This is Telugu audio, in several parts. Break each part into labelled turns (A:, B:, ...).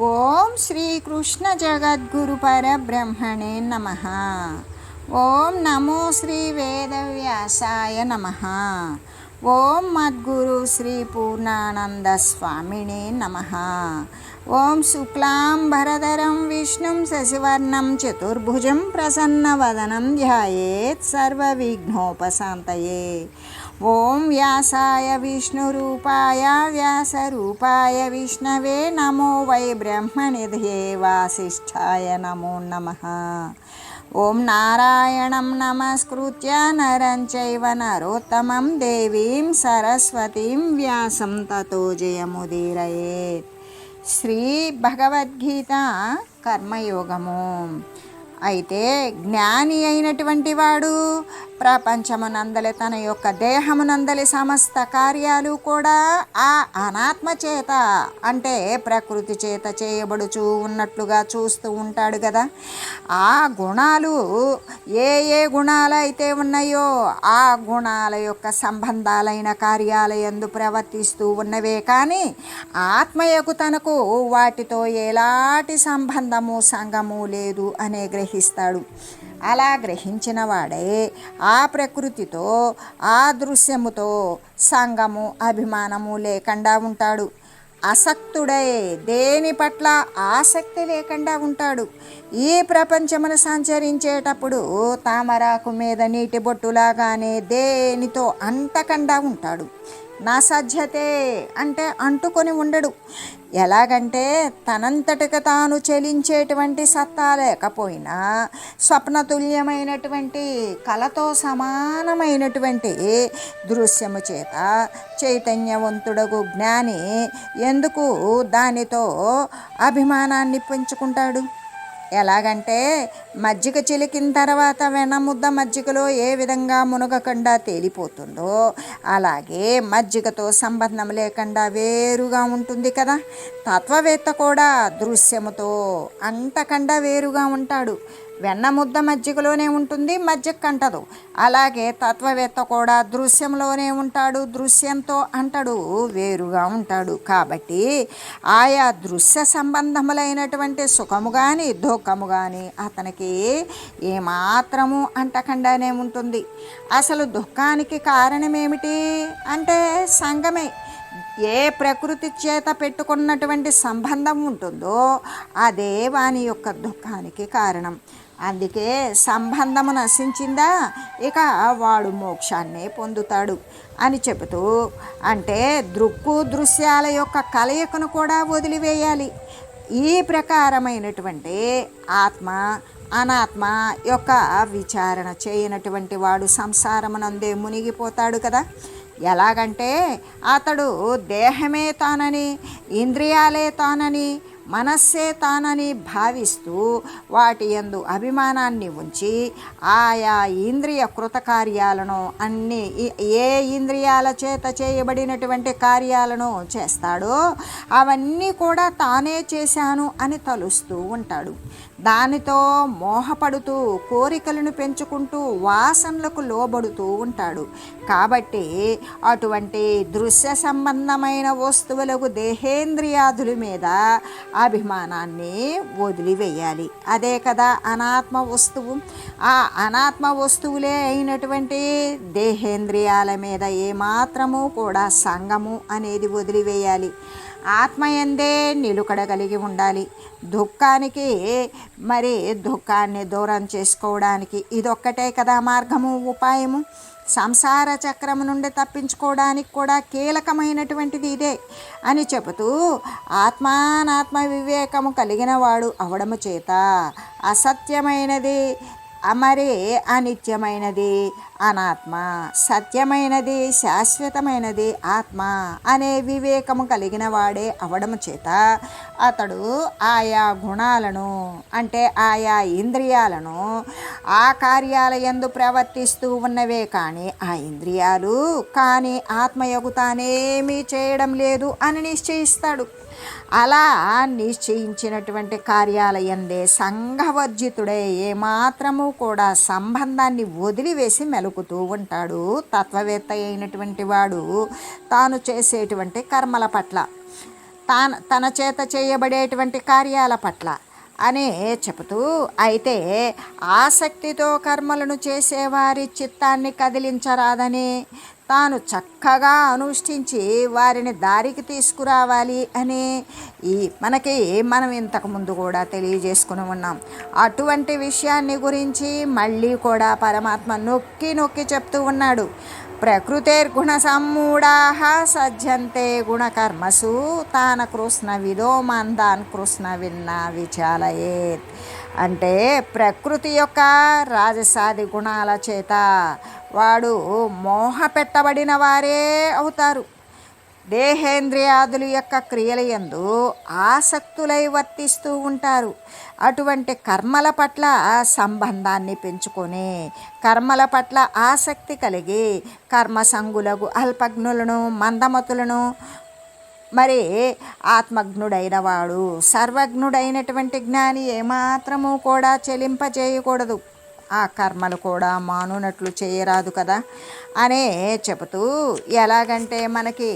A: ఓం శ్రీకృష్ణ జగద్గురు పరబ్రహ్మణే నమః. ఓం నమో శ్రీ వేదవ్యాసాయ నమః. ఓం మద్గురు శ్రీ పూర్ణానంద స్వామినే నమః. ఓం శుక్లాంబరధరం విష్ణుం శశివర్ణం చతుర్భుజం ప్రసన్నవదనం ధ్యాయేత్ సర్వవిఘ్నోపశాంతయే. ఓం వ్యాసాయ విష్ణురూపాయ వ్యాసరూపాయ విష్ణవే నమో వై బ్రహ్మనిధయే వాసిష్ఠాయ నమో నమః. ఓం నారాయణం నమస్కృత్య నరం చైవ నరోత్తమం దేవీం సరస్వతీం వ్యాసం తతో జయముదీరయేత్. శ్రీ భగవద్గీత కర్మయోగము. అయితే జ్ఞాని అయినటువంటి వాడు ప్రపంచమునందలి తన యొక్క దేహమునందలి సమస్త కార్యాలు కూడా ఆ అనాత్మ చేత అంటే ప్రకృతి చేత చేయబడుచు ఉన్నట్లుగా చూస్తూ ఉంటాడు కదా. ఆ గుణాలు ఏ గుణాలు అయితే ఉన్నాయో ఆ గుణాల యొక్క సంబంధాలైన కార్యాలయందు ప్రవర్తిస్తూ ఉన్నవే కానీ ఆత్మయకు తనకు వాటితో ఎలాంటి సంబంధము సంగము లేదు అనే గ్రహిస్తాడు. అలా గ్రహించిన వాడే ఆ ప్రకృతితో ఆ దృశ్యముతో సంగము అభిమానము లేకుండా ఉంటాడు. అసక్తుడై దేని పట్ల ఆసక్తి లేకుండా ఉంటాడు. ఈ ప్రపంచమును సంచరించేటప్పుడు తామరాకు మీద నీటి బొట్టులాగానే దేనితో అంటకుండా ఉంటాడు. నా సజ్జతే అంటే అంటుకొని ఉండడు. ఎలాగంటే తనంతటికి తాను చెలించేటువంటి సత్తా లేకపోయినా స్వప్నతుల్యమైనటువంటి కళతో సమానమైనటువంటి దృశ్యము చేత చైతన్యవంతుడగు జ్ఞాని ఎందుకు దానితో అభిమానాన్ని పెంచుకుంటాడు? ఎలాగంటే మజ్జిగ చిలికిన తర్వాత వెన్నముద్ద మజ్జిగలో ఏ విధంగా మునగకుండా తేలిపోతుందో అలాగే మజ్జిగతో సంబంధం లేకుండా వేరుగా ఉంటుంది కదా. తత్వవేత్త కూడా దృశ్యముతో అంతకుండా వేరుగా ఉంటాడు. వెన్న ముద్ద మజ్జిగలోనే ఉంటుంది, మజ్జిగ కంటదు. అలాగే తత్వవేత్త కూడా దృశ్యంలోనే ఉంటాడు, దృశ్యంతో అంటడు, వేరుగా ఉంటాడు. కాబట్టి ఆయా దృశ్య సంబంధములైనటువంటి సుఖము కానీ దుఃఖము కానీ అతనికి ఏమాత్రము అంటకుండానే ఉంటుంది. అసలు దుఃఖానికి కారణమేమిటి అంటే సంగమే. ఏ ప్రకృతి చేత పెట్టుకున్నటువంటి సంబంధం ఉంటుందో అదే వాని యొక్క దుఃఖానికి కారణం. అందుకే సంబంధము నశించిందా ఇక వాడు మోక్షాన్నే పొందుతాడు అని చెబుతూ అంటే దృశ్యాల యొక్క కలయికను కూడా వదిలివేయాలి. ఈ ప్రకారమైనటువంటి ఆత్మ అనాత్మ యొక్క విచారణ చేయనటువంటి వాడు సంసారమునందే మునిగిపోతాడు కదా. ఎలాగంటే అతడు దేహమే తానని ఇంద్రియాలే తానని మనస్సే తానని భావిస్తూ వాటి యందు అభిమానాన్ని ఉంచి ఆయా ఇంద్రియ కృతకార్యాలను అన్నీ ఏ ఇంద్రియాల చేత చేయబడినటువంటి కార్యాలను చేస్తాడో అవన్నీ కూడా తానే చేశాను అని తలుస్తూ ఉంటాడు. దానితో మోహపడుతూ కోరికలను పెంచుకుంటూ వాసనలకు లోబడుతూ ఉంటాడు. కాబట్టి అటువంటి దృశ్య సంబంధమైన వస్తువులకు దేహేంద్రియాదుల మీద అభిమానాన్ని వదిలివేయాలి. అదే కదా అనాత్మ వస్తువు. ఆ అనాత్మ వస్తువులే అయినటువంటి దేహేంద్రియాల మీద ఏమాత్రము కూడా సంగము అనేది వదిలివేయాలి. ఆత్మయందే నిలుకడ కలిగి ఉండాలి. దుఃఖానికి మరి దుఃఖాన్ని దూరం చేసుకోవడానికి ఇదొక్కటే కదా మార్గము, ఉపాయము. సంసార చక్రము నుండి తప్పించుకోవడానికి కూడా కీలకమైనటువంటిది ఇదే అని చెబుతూ ఆత్మానాత్మ వివేకము కలిగిన వాడు అవడము చేత అసత్యమైనది మరి అనిత్యమైనది అనాత్మ, సత్యమైనది శాశ్వతమైనది ఆత్మ అనే వివేకము కలిగిన వాడే అవడము చేత అతడు ఆయా గుణాలను అంటే ఆయా ఇంద్రియాలను ఆ కార్యాలయందు ప్రవర్తిస్తూ ఉన్నవే కానీ ఆ ఇంద్రియాలు కానీ ఆత్మయగు తానేమీ చేయడం లేదు అని నిశ్చయిస్తాడు. అలా నిశ్చయించినటువంటి కార్యాలయందే సంఘవర్జితుడై ఏమాత్రము కూడా సంబంధాన్ని వదిలివేసి మెలుకుతూ ఉంటాడు తత్వవేత్త అయినటువంటి వాడు తాను చేసేటువంటి కర్మల పట్ల. తన చేత చేయబడేటువంటి కార్యాల పట్ల అని చెబుతూ, అయితే ఆసక్తితో కర్మలను చేసేవారి చిత్తాన్ని కదిలించరాదని, తాను చక్కగా అనుష్ఠించి వారిని దారికి తీసుకురావాలి అని మనం ఇంతకుముందు కూడా తెలియజేసుకుని ఉన్నాం. అటువంటి విషయాన్ని గురించి మళ్ళీ కూడా పరమాత్మ నొక్కి నొక్కి చెప్తూ ఉన్నాడు. ప్రకృతేర్గుణ సమ్మూఢా సజ్జంతే గుణకర్మసు తాన కృష్ణ విదో మందాన్ కృష్ణ విన్నా విచాలయేత్. అంటే ప్రకృతి యొక్క రాజసాది గుణాల చేత వాడు మోహ పెట్టబడిన వారే అవుతారు. దేహేంద్రియాదుల యొక్క క్రియల యందు ఆసక్తులై వర్తిస్తూ ఉంటారు. అటువంటి కర్మల పట్ల సంబంధాన్ని పెంచుకొని, కర్మల పట్ల ఆసక్తి కలిగి కర్మసంగులకు అల్పజ్ఞులను, మందమతులను, మరి ఆత్మజ్ఞుడైన వాడు సర్వజ్ఞుడైనటువంటి జ్ఞాని ఏమాత్రము కూడా చెలింపజేయకూడదు. ఆ కర్మలు కూడా మానునట్లు చేయరాదు కదా అనే చెబుతూ, ఎలాగంటే మనకి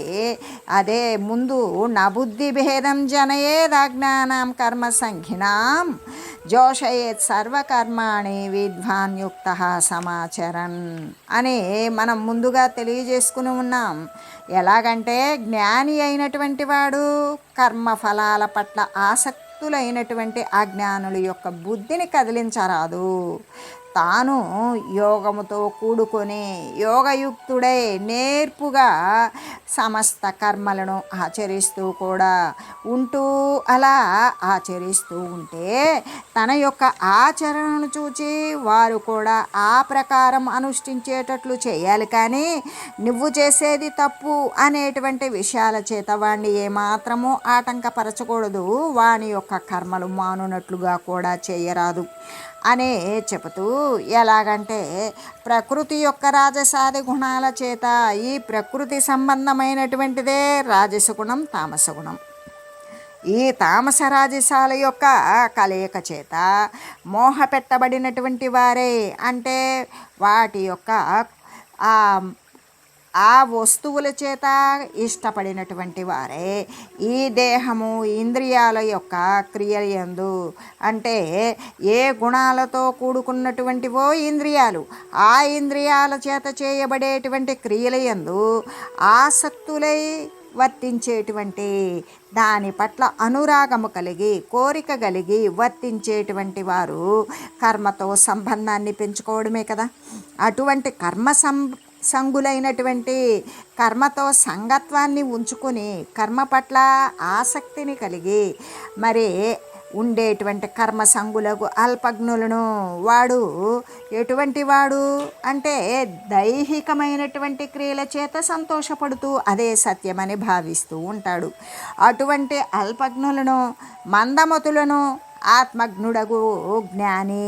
A: అదే ముందు నబుద్ధి భేదం జనయేదజ్ఞానం కర్మ సంఘినాం జోషయేత్ సర్వకర్మాణి విద్వాన్యుక్త సమాచరన్ అని మనం ముందుగా తెలియజేసుకుని ఉన్నాం. ఎలాగంటే జ్ఞాని అయినటువంటి వాడు కర్మఫలాల పట్ల ఆసక్తులైనటువంటి అజ్ఞానుల యొక్క బుద్ధిని కదిలించరాదు. తాను యోగముతో కూడుకొని యోగయుక్తుడై నేర్పుగా సమస్త కర్మలను ఆచరిస్తూ కూడా ఉంటూ, అలా ఆచరిస్తూ ఉంటే తన యొక్క ఆచరణను చూచి వారు కూడా ఆ ప్రకారం అనుష్ఠించేటట్లు చేయాలి. కానీ నువ్వు చేసేది తప్పు అనేటువంటి విషయాల చేత వాణ్ణి ఏమాత్రమూ ఆటంకపరచకూడదు. వాని యొక్క కర్మలు మానునట్లుగా కూడా చేయరాదు అనే చెబుతూ, ఎలాగంటే ప్రకృతి యొక్క రాజసాది గుణాల చేత ఈ ప్రకృతి సంబంధమైనటువంటిదే రాజసగుణం, తామసగుణం. ఈ తామస రాజసాల యొక్క కలయిక చేత మోహ పెట్టబడినటువంటి వారే, అంటే వాటి యొక్క ఆ వస్తువుల చేత ఇష్టపడినటువంటి వారే ఈ దేహము, ఇంద్రియాల యొక్క క్రియలందు, అంటే ఏ గుణాలతో కూడుకున్నటువంటివో ఇంద్రియాలు, ఆ ఇంద్రియాల చేత చేయబడేటువంటి క్రియలయందు ఆసక్తులై వర్తించేటువంటి దాని పట్ల అనురాగము కలిగి, కోరిక కలిగి వర్తించేటువంటి వారు కర్మతో సంబంధాన్ని పెంచుకోవడమే కదా. అటువంటి సంగులైనటువంటి కర్మతో సంగత్వాన్ని ఉంచుకొని కర్మ పట్ల ఆసక్తిని కలిగి మరి ఉండేటువంటి కర్మ సంగులకు అల్పజ్ఞులను వాడు ఎటువంటి వాడు అంటే దైహికమైనటువంటి క్రియల చేత సంతోషపడుతూ అదే సత్యమని భావిస్తూ ఉంటాడు. అటువంటి అల్పజ్ఞులను, మందమతులను ఆత్మజ్ఞుడగు జ్ఞాని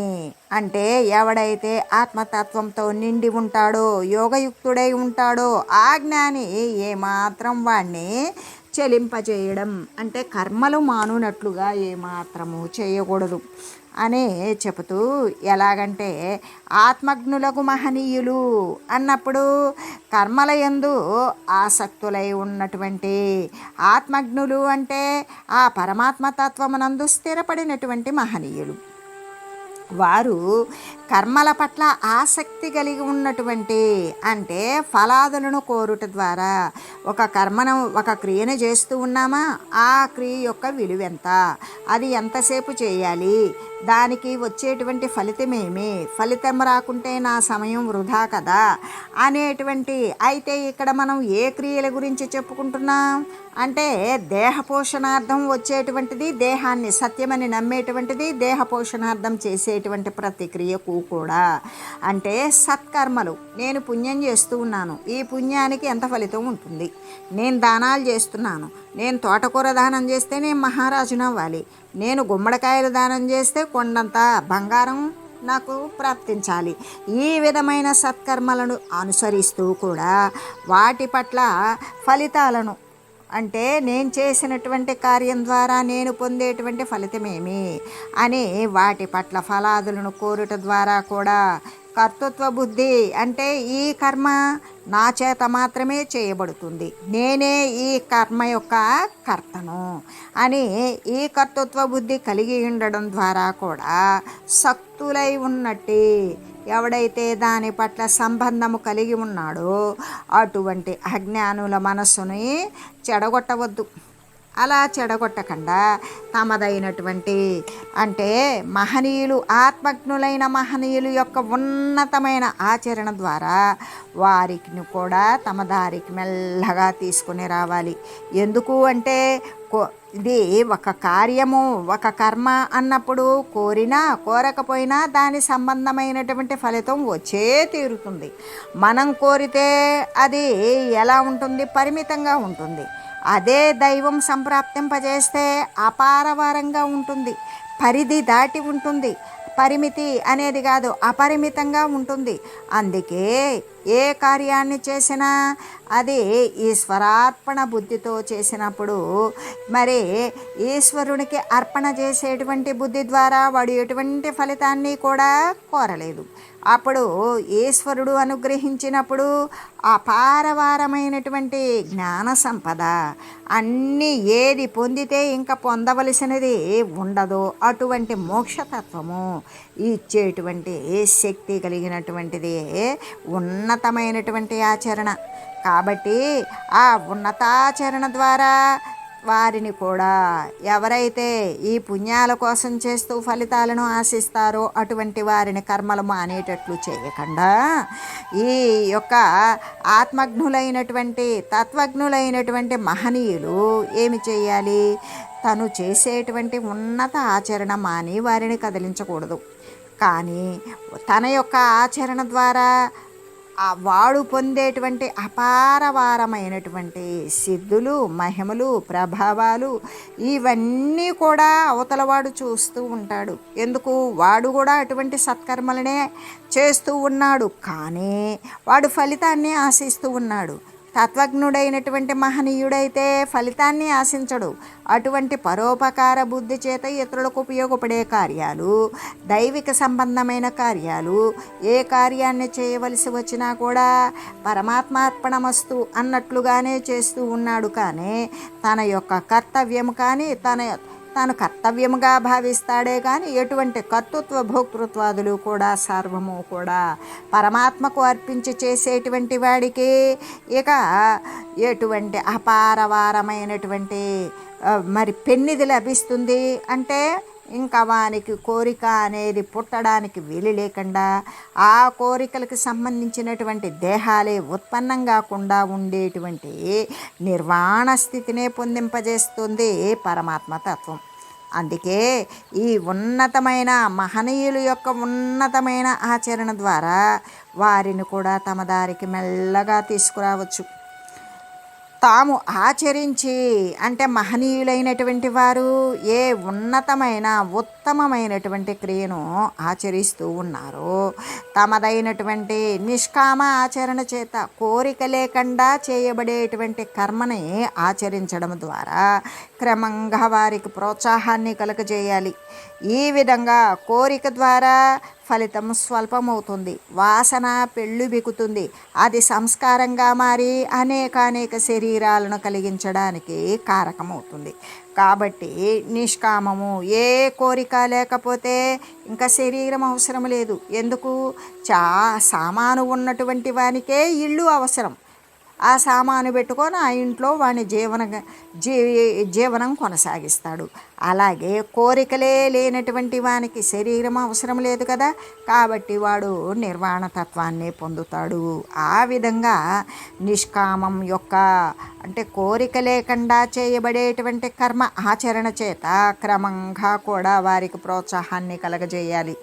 A: అంటే ఎవడైతే ఆత్మతత్వంతో నిండి ఉంటాడో, యోగయుక్తుడై ఉంటాడో ఆ జ్ఞాని ఏమాత్రం వాణ్ణి చెలింపజేయడం అంటే కర్మలు మానునట్లుగా ఏమాత్రము చేయకూడదు అని చెబుతూ, ఎలాగంటే ఆత్మజ్ఞులకు మహనీయులు అన్నప్పుడు కర్మల యందు ఆసక్తులై ఉన్నటువంటి ఆత్మజ్ఞులు అంటే ఆ పరమాత్మతత్వమునందు స్థిరపడినటువంటి మహనీయులు. వారు కర్మల పట్ల ఆసక్తి కలిగి ఉన్నటువంటి, అంటే ఫలాదులను కోరుట ద్వారా ఒక క్రియను చేస్తూ ఉన్నామా, ఆ క్రియ యొక్క విలువెంత, అది ఎంతసేపు చేయాలి, దానికి వచ్చేటువంటి ఫలితమేమి, ఫలితం రాకుంటే నా సమయం వృధా కదా అనేటువంటి. అయితే ఇక్కడ మనం ఏ క్రియల గురించి చెప్పుకుంటున్నాం అంటే దేహ పోషణార్థం వచ్చేటువంటిది, దేహాన్ని సత్యమని నమ్మేటువంటిది, దేహ పోషణార్థం చేసేటువంటి ప్రతిక్రియకు కూడా అంటే సత్కర్మలు. నేను పుణ్యం చేస్తూ ఉన్నాను, ఈ పుణ్యానికి ఎంత ఫలితం ఉంటుంది, నేను దానాలు చేస్తున్నాను, నేను తోటకూర దానం చేస్తే నేను మహారాజును అవ్వాలి, నేను గుమ్మడికాయలు దానం చేస్తే కొండంత బంగారం నాకు ప్రాప్తించాలి. ఈ విధమైన సత్కర్మలను అనుసరిస్తూ కూడా వాటి పట్ల ఫలితాలను, అంటే నేను చేసినటువంటి కార్యం ద్వారా నేను పొందేటువంటి ఫలితమేమి అని వాటి పట్ల ఫలాదులను కోరుట ద్వారా కూడా కర్తృత్వ బుద్ధి అంటే ఈ కర్మ నా చేత మాత్రమే చేయబడుతుంది, నేనే ఈ కర్మ యొక్క కర్తను అని ఈ కర్తృత్వ బుద్ధి కలిగి ఉండడం ద్వారా కూడా శక్తులై ఉన్నట్టే ఎవడైతే దాని పట్ల సంబంధము కలిగి ఉన్నాడో అటువంటి అజ్ఞానుల మనస్సుని చెడగొట్టవద్దు. అలా చెడగొట్టకుండా తమదైనటువంటి అంటే మహనీయులు ఆత్మజ్ఞులైన మహనీయులు యొక్క ఉన్నతమైన ఆచరణ ద్వారా వారికి కూడా తమ దారికి మెల్లగా తీసుకుని రావాలి. ఎందుకు అంటే ఇది ఒక కార్యము ఒక కర్మ అన్నప్పుడు కోరినా కోరకపోయినా దాని సంబంధమైనటువంటి ఫలితం వచ్చే తీరుతుంది. మనం కోరితే అది ఎలా ఉంటుంది, పరిమితంగా ఉంటుంది. అదే దైవం సంప్రాప్తింపజేస్తే అపారవారంగా ఉంటుంది, పరిధి దాటి ఉంటుంది. పరిమితి అనేది కాదు, అపరిమితంగా ఉంటుంది. అందుకే ఏ కార్యాన్ని చేసినా అది ఈశ్వరార్పణ బుద్ధితో చేసినప్పుడు మరి ఈశ్వరునికి అర్పణ చేసేటువంటి బుద్ధి ద్వారా వాడు ఎటువంటి ఫలితాన్ని కూడా కోరలేదు. అప్పుడు ఈశ్వరుడు అనుగ్రహించినప్పుడు అపారవారమైనటువంటి జ్ఞాన సంపద అన్నీ ఏది పొందితే ఇంకా పొందవలసినది ఉండదో అటువంటి మోక్షతత్వము ఇచ్చేటువంటి శక్తి కలిగినటువంటిది ఉన్నతమైనటువంటి ఆచరణ. కాబట్టి ఆ ఉన్నతాచరణ ద్వారా వారిని కూడా ఎవరైతే ఈ పుణ్యాల కోసం చేస్తూ ఫలితాలను ఆశిస్తారో అటువంటి వారిని కర్మలు మానేటట్లు చేయకుండా ఈ యొక్క ఆత్మజ్ఞులైనటువంటి తత్వజ్ఞులైనటువంటి మహనీయులు ఏమి చేయాలి, తను చేసేటువంటి ఉన్నత ఆచరణ మాని వారిని కదిలించకూడదు. కానీ తన యొక్క ఆచరణ ద్వారా వాడు పొందేటువంటి అపారవారమైనటువంటి సిద్ధులు మహిమలు ప్రభావాలు ఇవన్నీ కూడా అవతలవాడు చూస్తూ ఉంటాడు. ఎందుకు, వాడు కూడా అటువంటి సత్కర్మలనే చేస్తూ ఉన్నాడు, కానీ వాడు ఫలితాన్ని ఆశిస్తూ ఉన్నాడు. తత్వజ్ఞుడైనటువంటి మహనీయుడైతే ఫలితాన్ని ఆశించడు. అటువంటి పరోపకార బుద్ధి చేత ఇతరులకు ఉపయోగపడే కార్యాలు, దైవిక సంబంధమైన కార్యాలు ఏ కార్యాన్ని చేయవలసి వచ్చినా కూడా పరమాత్మార్పణమస్తు అన్నట్లుగానే చేస్తూ ఉన్నాడు. కానీ తన యొక్క కర్తవ్యం కానీ తాను కర్తవ్యముగా భావిస్తాడే కానీ ఎటువంటి కర్తృత్వ భోక్తృత్వాదులు కూడా సర్వము కూడా పరమాత్మకు అర్పించి చేసేటువంటి వాడికి ఇక ఎటువంటి అపారవారమైనటువంటి మరి పెన్నిది లభిస్తుంది అంటే ఇంకా వానికి కోరిక అనేది పుట్టడానికి వీలు లేకుండా ఆ కోరికలకు సంబంధించినటువంటి దేహాలే ఉత్పన్నం కాకుండా ఉండేటువంటి నిర్వాణ స్థితినే పొందింపజేస్తుంది పరమాత్మ తత్వం. అందుకే ఈ ఉన్నతమైన మహనీయుల యొక్క ఉన్నతమైన ఆచరణ ద్వారా వారిని కూడా తమ దారికి మెల్లగా తీసుకురావచ్చు. తాము ఆచరించి అంటే మహనీయులైనటువంటి వారు ఏ ఉన్నతమైన ఉత్తమమైనటువంటి క్రియను ఆచరిస్తూ ఉన్నారో తమదైనటువంటి నిష్కామ ఆచరణ చేత కోరిక లేకుండా చేయబడేటువంటి కర్మని ఆచరించడం ద్వారా క్రమంగా వారికి ప్రోత్సాహాన్ని కలుగజేయాలి. ఈ విధంగా కోరిక ద్వారా ఫలితం స్వల్పమవుతుంది, వాసన పెళ్ళు బిక్కుతుంది, అది సంస్కారంగా మారి అనేక శరీరాలను కలిగించడానికి కారకమవుతుంది. కాబట్టి నిష్కామము ఏ కోరిక లేకపోతే ఇంకా శరీరం అవసరం లేదు. ఎందుకు, సామాను ఉన్నటువంటి వానికే ఇల్లు అవసరం. ఆ సామాను పెట్టుకొని ఆ ఇంట్లో వాని జీవనం కొనసాగిస్తాడు. అలాగే కోరికలే లేనటువంటి వానికి శరీరం అవసరం లేదు కదా, కాబట్టి వాడు నిర్వాణ తత్వాన్ని పొందుతాడు. ఆ విధంగా నిష్కామం యొక్క అంటే కోరిక లేకుండా చేయబడేటువంటి కర్మ ఆచరణ చేత క్రమంగా కూడా వారికి ప్రోత్సాహాన్ని కలగజేయాలి.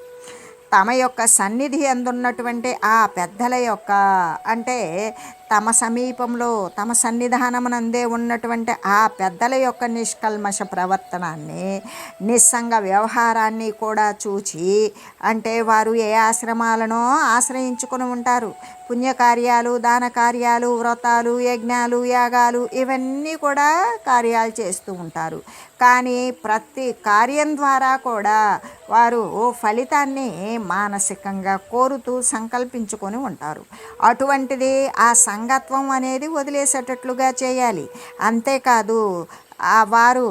A: తమ యొక్క సన్నిధి అందున్నటువంటి ఆ పెద్దల యొక్క అంటే తమ సమీపంలో తమ సన్నిధానమునందే ఉన్నటువంటి ఆ పెద్దల యొక్క నిష్కల్మష ప్రవర్తనాన్ని నిస్సంగ వ్యవహారాన్ని కూడా చూచి అంటే వారు ఏ ఆశ్రమాలను ఆశ్రయించుకొని ఉంటారు, పుణ్యకార్యాలు దాన కార్యాలు వ్రతాలు యజ్ఞాలు యాగాలు ఇవన్నీ కూడా కార్యాలు చేస్తూ ఉంటారు. కానీ ప్రతి కార్యం ద్వారా కూడా వారు ఫలితాన్ని మానసికంగా కోరుతూ సంకల్పించుకొని ఉంటారు. అటువంటిది ఆ సంగత్వం అనేది వదిలేసేటట్లుగా చేయాలి. అంతేకాదు వారు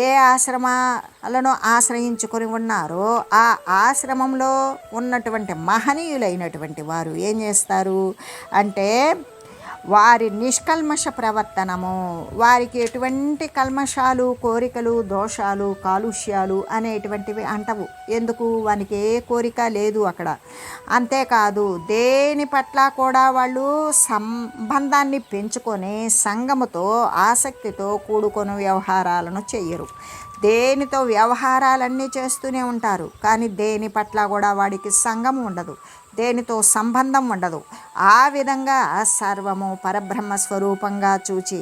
A: ఏ ఆశ్రమాలను ఆశ్రయించుకొని ఉన్నారో ఆ ఆశ్రమంలో ఉన్నటువంటి మహనీయులైనటువంటి వారు ఏం చేస్తారు అంటే వారి నిష్కల్మష ప్రవర్తనము, వారికి ఎటువంటి కల్మషాలు, కోరికలు, దోషాలు, కాలుష్యాలు అనేటువంటివి అంటవు. ఎందుకు? వానికి ఏ కోరిక లేదు అక్కడ. అంతేకాదు దేని పట్ల కూడా వాళ్ళు సంబంధాన్ని పెంచుకొని సంగముతో ఆసక్తితో కూడుకొని వ్యవహారాలను చెయ్యరు. దేనితో వ్యవహారాలన్నీ చేస్తూనే ఉంటారు, కానీ దేని పట్ల కూడా వాడికి సంగం ఉండదు, దేనితో సంబంధం ఉండదు. ఆ విధంగా సర్వము పరబ్రహ్మ స్వరూపంగా చూచి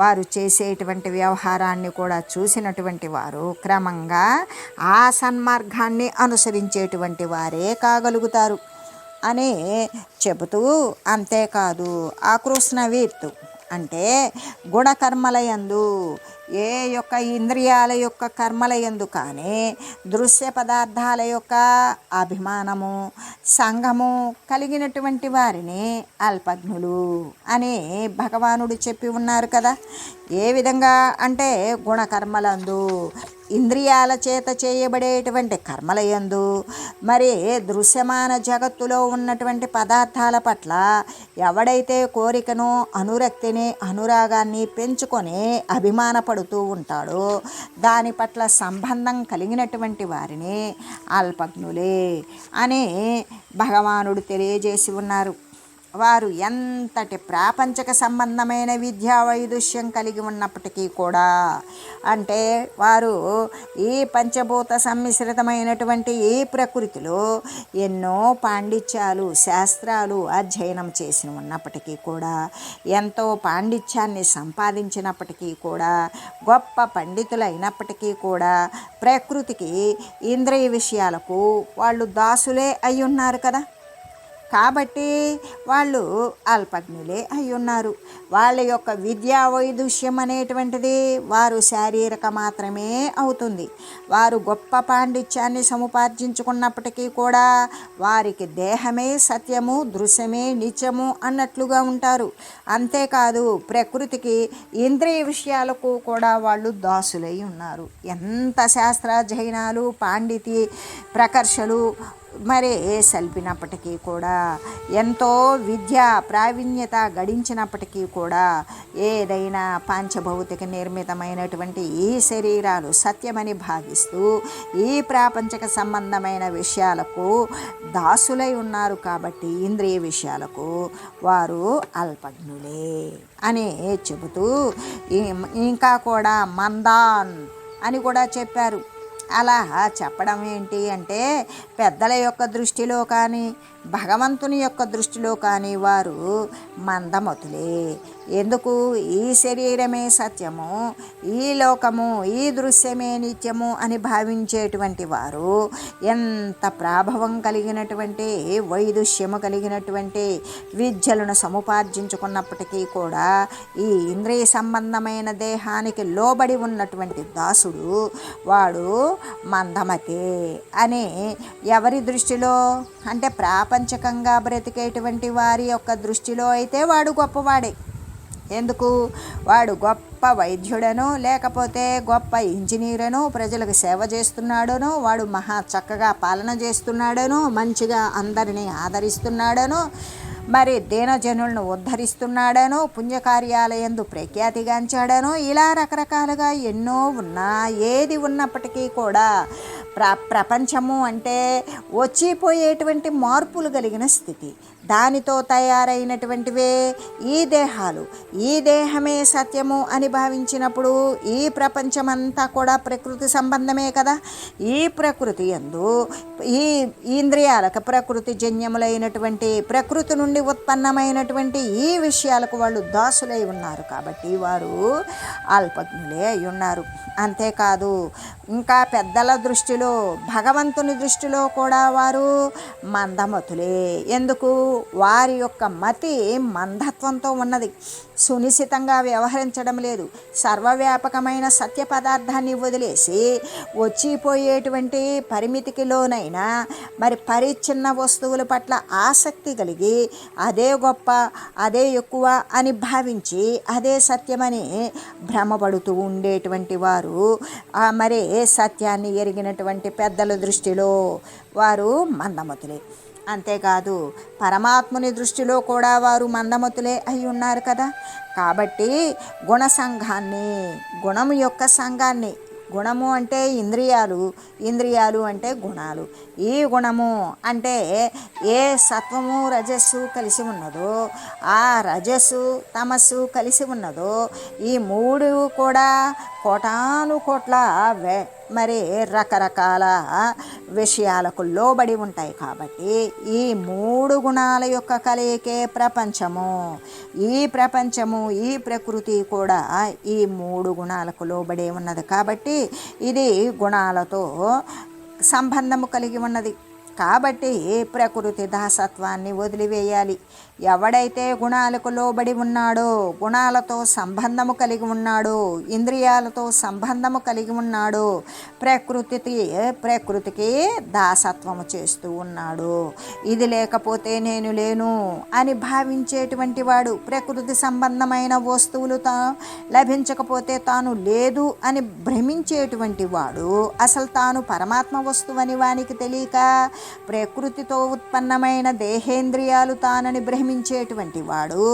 A: వారు చేసేటువంటి వ్యవహారాన్ని కూడా చూసినటువంటి వారు క్రమంగా ఆ సన్మార్గాన్ని అనుసరించేటువంటి వారే కాగలుగుతారు అని చెబుతూ, అంతేకాదు ఆకృష్ణవీత్ అంటే గుణకర్మలయందు ఏ యొక్క ఇంద్రియాల యొక్క కర్మలయందు కానీ దృశ్య పదార్థాల యొక్క అభిమానము, సంగము కలిగినటువంటి వారిని అల్పజ్ఞులు అని భగవానుడు చెప్పి ఉన్నారు కదా. ఏ విధంగా అంటే గుణకర్మలందు, ఇంద్రియాల చేత చేయబడేటువంటి కర్మలయందు, మరి దృశ్యమాన జగత్తులో ఉన్నటువంటి పదార్థాల పట్ల ఎవడైతే కోరికను, అనురక్తిని, అనురాగాన్ని పెంచుకొని అభిమానపడుతూ ఉంటాడో దాని పట్ల సంబంధం కలిగినటువంటి వారిని అల్పజ్ఞులే అని భగవానుడు తెలియజేసి ఉన్నారు. వారు ఎంతటి ప్రాపంచక సంబంధమైన విద్యా వైదుష్యం కలిగి ఉన్నప్పటికీ కూడా, అంటే వారు ఈ పంచభూత సమ్మిశ్రితమైనటువంటి ఈ ప్రకృతిలో ఎన్నో పాండిత్యాలు, శాస్త్రాలు అధ్యయనం చేసి ఉన్నప్పటికీ కూడా, ఎంతో పాండిత్యాన్ని సంపాదించినప్పటికీ కూడా, గొప్ప పండితులైనప్పటికీ కూడా ప్రకృతికి, ఇంద్రియ విషయాలకు వాళ్ళు దాసులే అయి ఉన్నారు కదా. కాబట్టి వాళ్ళు అల్పజ్ఞులే అయి ఉన్నారు. వాళ్ళ యొక్క విద్యా వైదుష్యం అనేటువంటిది వారు శారీరక మాత్రమే అవుతుంది. వారు గొప్ప పాండిత్యాన్ని సముపార్జించుకున్నప్పటికీ కూడా వారికి దేహమే సత్యము, దృశ్యమే నిత్యము అన్నట్లుగా ఉంటారు. అంతేకాదు ప్రకృతికి, ఇంద్రియ విషయాలకు కూడా వాళ్ళు దాసులై ఉన్నారు. ఎంత శాస్త్రాధ్యయనాలు, పాండితి ప్రకర్షలు మరి సల్పినప్పటికీ కూడా, ఎంతో విద్యా ప్రావీణ్యత గడించినప్పటికీ కూడా, ఏదైనా పంచభౌతిక నిర్మితమైనటువంటి ఈ శరీరాలు సత్యమని భావిస్తూ ఈ ప్రాపంచక సంబంధమైన విషయాలకు దాసులై ఉన్నారు. కాబట్టి ఇంద్రియ విషయాలకు వారు అల్పజ్ఞులే అని చెబుతూ ఇంకా కూడా మందాన్ అని కూడా చెప్పారు. అలా చెప్పడం ఏంటి అంటే పెద్దల యొక్క దృష్టిలో కానీ, భగవంతుని యొక్క దృష్టిలో కానీ వారు మందమతులే. ఎందుకు? ఈ శరీరమే సత్యము, ఈ లోకము, ఈ దృశ్యమే నిత్యము అని భావించేటువంటి వారు ఎంత ప్రాభవం కలిగినటువంటి, వైదుష్యము కలిగినటువంటి విద్యలను సముపార్జించుకున్నప్పటికీ కూడా ఈ ఇంద్రియ సంబంధమైన దేహానికి లోబడి ఉన్నటువంటి దాసుడు వాడు మందమతే అని ఎవరి దృష్టిలో అంటే ప్రాపంచకంగా బ్రతికేటువంటి వారి యొక్క దృష్టిలో అయితే వాడు గొప్పవాడే. ఎందుకు? వాడు గొప్ప వైద్యుడనో లేకపోతే గొప్ప ఇంజనీరనో, ప్రజలకు సేవ చేస్తున్నాడనో, వాడు మహా చక్కగా పాలన చేస్తున్నాడనో, మంచిగా అందరినీ ఆదరిస్తున్నాడనో, మరి దీనజనులను ఉద్ధరిస్తున్నాడనో, పుణ్యకార్యాలయందు ప్రఖ్యాతిగాంచాడనో, ఇలా రకరకాలుగా ఎన్నో ఉన్నా, ఏది ఉన్నప్పటికీ కూడా ప్రపంచము అంటే వచ్చిపోయేటువంటి మార్పులు కలిగిన స్థితి. దానితో తయారైనటువంటివే ఈ దేహాలు. ఈ దేహమే సత్యము అని భావించినప్పుడు ఈ ప్రపంచమంతా కూడా ప్రకృతి సంబంధమే కదా. ఈ ప్రకృతి యందు ఈ ఇంద్రియాలకు ప్రకృతి జన్యములైనటువంటి, ప్రకృతి నుండి ఉత్పన్నమైనటువంటి ఈ విషయాలకు వాళ్ళు దాసులై ఉన్నారు. కాబట్టి వారు అల్పజ్ఞులే అయి ఉన్నారు. అంతేకాదు ఇంకా పెద్దల దృష్టిలో, భగవంతుని దృష్టిలో కూడా వారు మందమతులే. ఎందుకు? వారి యొక్క మతి మందత్వంతో ఉన్నది, సునిశ్చితంగా వ్యవహరించడం లేదు. సర్వవ్యాపకమైన సత్య పదార్థాన్ని వదిలేసి వచ్చిపోయేటువంటి పరిమితికి లోనైనా మరి పరిచ్ఛిన్న వస్తువుల పట్ల ఆసక్తి కలిగి అదే గొప్ప, అదే ఎక్కువ అని భావించి అదే సత్యమని భ్రమపడుతూ ఉండేటువంటి వారు మరి సత్యాన్ని ఎరిగినటువంటి పెద్దల దృష్టిలో వారు మందమతులే. అంతేకాదు పరమాత్ముని దృష్టిలో కూడా వారు మందమతులే అయి ఉన్నారు కదా. కాబట్టి గుణ సంఘాన్ని, గుణం యొక్క సంఘాన్ని, గుణము అంటే ఇంద్రియాలు, ఇంద్రియాలు అంటే గుణాలు. ఈ గుణము అంటే ఏ సత్వము రజస్సు కలిసి ఉన్నదో, ఆ రజస్సు తమస్సు కలిసి ఉన్నదో, ఈ మూడు కూడా కోటాను కోట్ల మరి రకరకాల విషయాలకు లోబడి ఉంటాయి. కాబట్టి ఈ మూడు గుణాల యొక్క కలయికే ప్రపంచము. ఈ ప్రపంచము, ఈ ప్రకృతి కూడా ఈ మూడు గుణాలకు లోబడి ఉన్నది. కాబట్టి ఇది గుణాలతో సంబంధము కలిగి ఉన్నది. కాబట్టి ప్రకృతి దాసత్వాన్ని వదిలివేయాలి. ఎవడైతే గుణాలకు లోబడి ఉన్నాడో, గుణాలతో సంబంధము కలిగి ఉన్నాడో, ఇంద్రియాలతో సంబంధము కలిగి ఉన్నాడో, ప్రకృతికి దాసత్వము చేస్తూ ఉన్నాడు. ఇది లేకపోతే నేను లేను అని భావించేటువంటి వాడు, ప్రకృతి సంబంధమైన వస్తువులు లభించకపోతే తాను లేదు అని భ్రమించేటువంటి వాడు, అసలు తాను పరమాత్మ వస్తువని వానికి తెలియక ప్రకృతితో ఉత్పన్నమైన దేహేంద్రియాలు తానని భ్రమించేటువంటి వాడు,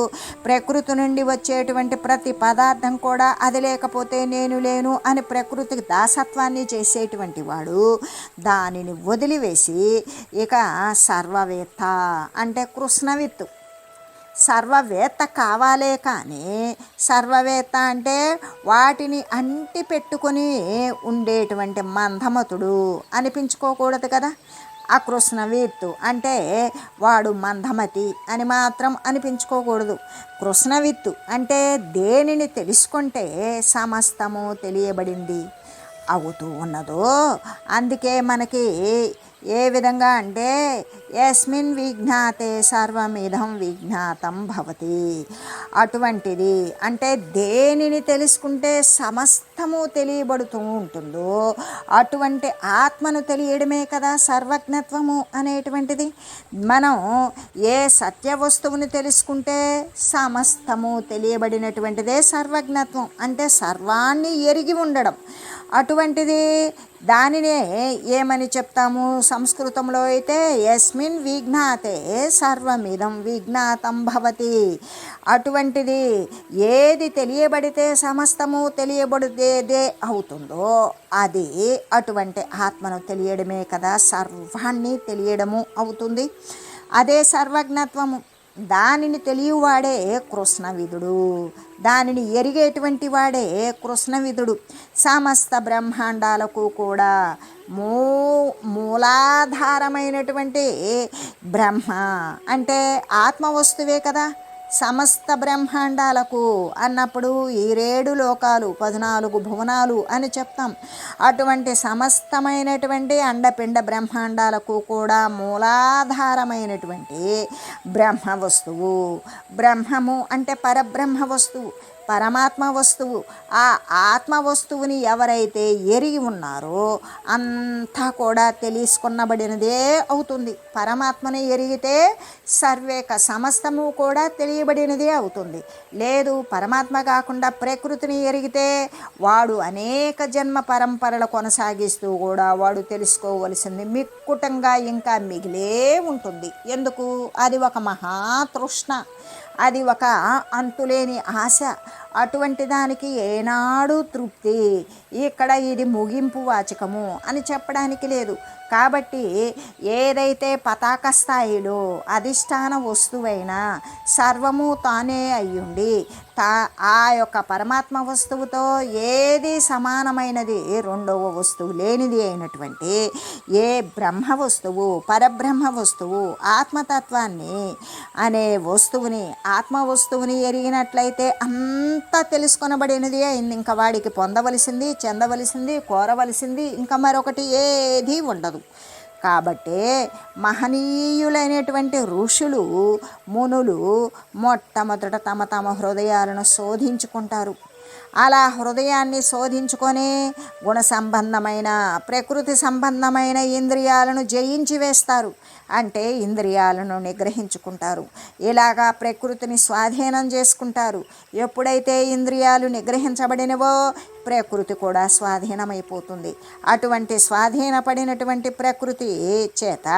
A: ప్రకృతి నుండి వచ్చేటువంటి ప్రతి పదార్థం కూడా అది లేకపోతే నేను లేను అని ప్రకృతికి దాసత్వాన్ని చేసేటువంటి వాడు, దానిని వదిలివేసి ఇక సర్వవేత్త అంటే కృష్ణవిత్తు, సర్వవేత్త కావాలే. కానీ సర్వవేత్త అంటే వాటిని అంటి పెట్టుకొని ఉండేటువంటి మందమతుడు అనిపించుకోకూడదు కదా. ఆ కృష్ణవిత్తు అంటే వాడు మందమతి అని మాత్రం అనిపించుకోకూడదు. కృష్ణవిత్తు అంటే దేనిని తెలుసుకుంటే సమస్తము తెలియబడింది అవుతూ ఉన్నదో, అందుకే మనకి ఏ విధంగా అంటే యస్మిన్ విజ్ఞాతే సర్వమిదం విజ్ఞాతం భవతి. అటువంటిది అంటే దేనిని తెలుసుకుంటే సమస్తము తెలియబడుతూ ఉంటుందో అటువంటి ఆత్మను తెలియడమే కదా సర్వజ్ఞత్వము అనేటువంటిది. మనం ఏ సత్య వస్తువుని తెలుసుకుంటే సమస్తము తెలియబడినటువంటిదే సర్వజ్ఞత్వం అంటే సర్వాన్ని ఎరిగి ఉండడం. అటువంటిది దానినే ఏమని చెప్తాము సంస్కృతంలో అయితే యస్మిన్ విజ్ఞాతే సర్వమిదం విజ్ఞాతం భవతి. అటువంటిది ఏది తెలియబడితే సమస్తము తెలియబడితే అవుతుందో అది అటువంటి ఆత్మను తెలియడమే కదా సర్వాన్ని తెలియడము అవుతుంది. అదే సర్వజ్ఞత్వము. దానిని తెలియవాడే కృష్ణవిదుడు, దానిని ఎరిగేటువంటి వాడే కృష్ణవిదుడు. సమస్త బ్రహ్మాండాలకు కూడా మూలాధారమైనటువంటి బ్రహ్మ అంటే ఆత్మవస్తువే కదా. సమస్త బ్రహ్మాండాలకు అన్నప్పుడు ఈ 7 లోకాలు 14 భువనాలు అని చెప్తాం. అటువంటి సమస్తమైనటువంటి అండపిండ బ్రహ్మాండాలకు కూడా మూలాధారమైనటువంటి బ్రహ్మ వస్తువు. బ్రహ్మము అంటే పరబ్రహ్మ వస్తువు, పరమాత్మ వస్తువు. ఆ ఆత్మ వస్తువుని ఎవరైతే ఎరిగి ఉన్నారో అంతా కూడా తెలుసుకున్నబడినదే అవుతుంది. పరమాత్మని ఎరిగితే సర్వేక సమస్తము కూడా తెలియబడినదే అవుతుంది. లేదు పరమాత్మ కాకుండా ప్రకృతిని ఎరిగితే వాడు అనేక జన్మ పరంపరలు కొనసాగిస్తూ కూడా వాడు తెలుసుకోవలసింది మిక్కుటంగా ఇంకా మిగిలే ఉంటుంది. ఎందుకు? అది ఒక మహాతృష్ణ, అది ఒక అంతులేని ఆశ. అటువంటి దానికి ఏనాడు తృప్తి. ఇక్కడ ఇది ముగింపు వాచకము అని చెప్పడానికి లేదు. కాబట్టి ఏదైతే పతాక స్థాయిలో అధిష్టాన వస్తువైనా సర్వము తానే అయ్యుండి ఆ యొక్క పరమాత్మ వస్తువుతో ఏది సమానమైనది రెండవ వస్తువు లేనిది అయినటువంటి ఏ బ్రహ్మ వస్తువు, పరబ్రహ్మ వస్తువు, ఆత్మతత్వాన్ని అనే వస్తువుని, ఆత్మ వస్తువుని ఎరిగినట్లయితే అంతా తెలుసుకొనబడినది అయింది. ఇంకా వాడికి పొందవలసింది, చెందవలసింది, కోరవలసింది ఇంకా మరొకటి ఏదీ ఉండదు. కాబట్టే మహనీయులైనటువంటి ఋషులు మునులు మొట్టమొదట తమ తమ హృదయాలను శోధించుకుంటారు. అలా హృదయాన్ని శోధించుకొని గుణ సంబంధమైన ప్రకృతి సంబంధమైన ఇంద్రియాలను జయించి వేస్తారు. అంటే ఇంద్రియాలను నిగ్రహించుకుంటారు. ఇలాగా ప్రకృతిని స్వాధీనం చేసుకుంటారు. ఎప్పుడైతే ఇంద్రియాలు నిగ్రహించబడినవో ప్రకృతి కూడా స్వాధీనమైపోతుంది. అటువంటి స్వాధీనపడినటువంటి ప్రకృతి చేత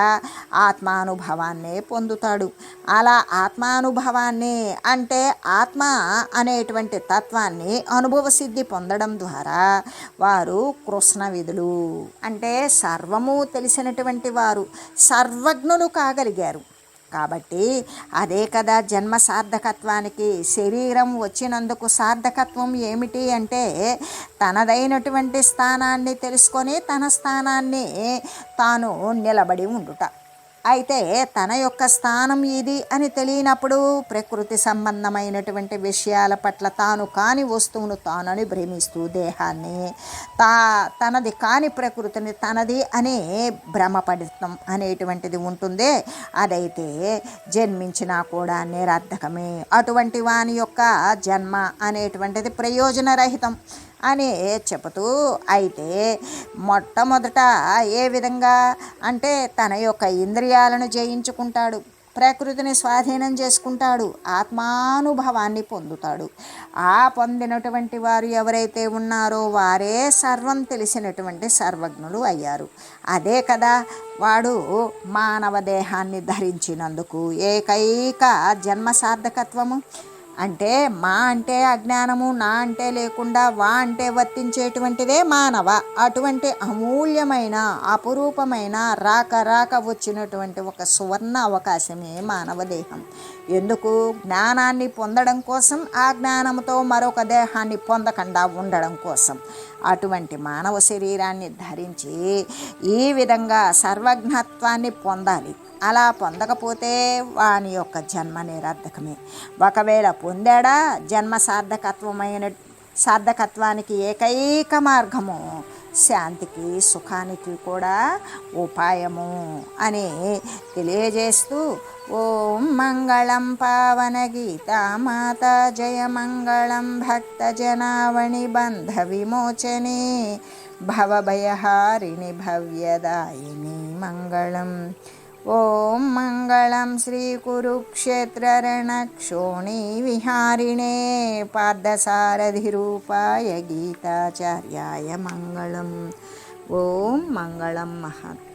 A: ఆత్మానుభవాన్ని పొందుతాడు. అలా ఆత్మానుభవాన్ని అంటే ఆత్మ అనేటువంటి తత్వాన్ని అనుభవ సిద్ధి పొందడం ద్వారా వారు కృష్ణ విధులు అంటే సర్వము తెలిసినటువంటి వారు సర్వజ్ఞులు కాగలిగారు. కాబట్టి అదే కదా జన్మ సార్థకత్వానికి శరీరం వచ్చినందుకు సార్థకత్వం ఏమిటి అంటే తనదైనటువంటి స్థానాన్ని తెలుసుకొని తన స్థానాన్ని తాను నిలబడి ఉండుట. అయితే తన యొక్క స్థానం ఇది అని తెలియనప్పుడు ప్రకృతి సంబంధమైనటువంటి విషయాల పట్ల తాను కాని వస్తువును తానని భ్రమిస్తూ దేహాన్ని తనది కాని ప్రకృతిని తనది అని భ్రమపడటం అనేటువంటిది ఉంటుందే, అదైతే జన్మించినా కూడా నిరర్ధకమే. అటువంటి వాని యొక్క జన్మ అనేటువంటిది ప్రయోజనరహితం అని చెబుతూ అయితే మొట్టమొదట ఏ విధంగా అంటే తన యొక్క ఇంద్రియాలను జయించుకుంటాడు, ప్రకృతిని స్వాధీనం చేసుకుంటాడు, ఆత్మానుభవాన్ని పొందుతాడు. ఆ పొందినటువంటి వారు ఎవరైతే ఉన్నారో వారే సర్వం తెలిసినటువంటి సర్వజ్ఞులు అయ్యారు. అదే కదా వాడు మానవ దేహాన్ని ధరించినందుకు ఏకైక జన్మ సార్థకత్వము. అంటే మా అంటే అజ్ఞానము, నా అంటే లేకుండా, వా అంటే వర్తించేటువంటిదే మానవ. అటువంటి అమూల్యమైన అపురూపమైన రాక వచ్చినటువంటి ఒక సువర్ణ అవకాశమే మానవ దేహం. ఎందుకు? జ్ఞానాన్ని పొందడం కోసం, ఆ జ్ఞానంతో మరొక దేహాన్ని పొందకుండా ఉండడం కోసం. అటువంటి మానవ శరీరాన్ని ధరించి ఈ విధంగా సర్వజ్ఞత్వాన్ని పొందాలి. అలా పొందకపోతే వాని యొక్క జన్మ నిరర్ధకమే. ఒకవేళ పొందాడా జన్మ సార్థకత్వానికి ఏకైక మార్గము శాంతికి సుఖానికి కూడా ఉపాయము అని తెలియజేస్తూ ఓం మంగళం పావన గీతామాత జయ మంగళం భక్తజనావణి బంధ విమోచనే భవభయహారిణి భవ్యదాయిని మంగళం. ఓం మంగళం శ్రీ కురుక్షేత్రరణక్షోణి విహారిణే పార్థసారథిరూపాయ గీతాచార్యాయ మంగళం. ఓం మంగళం మహత్.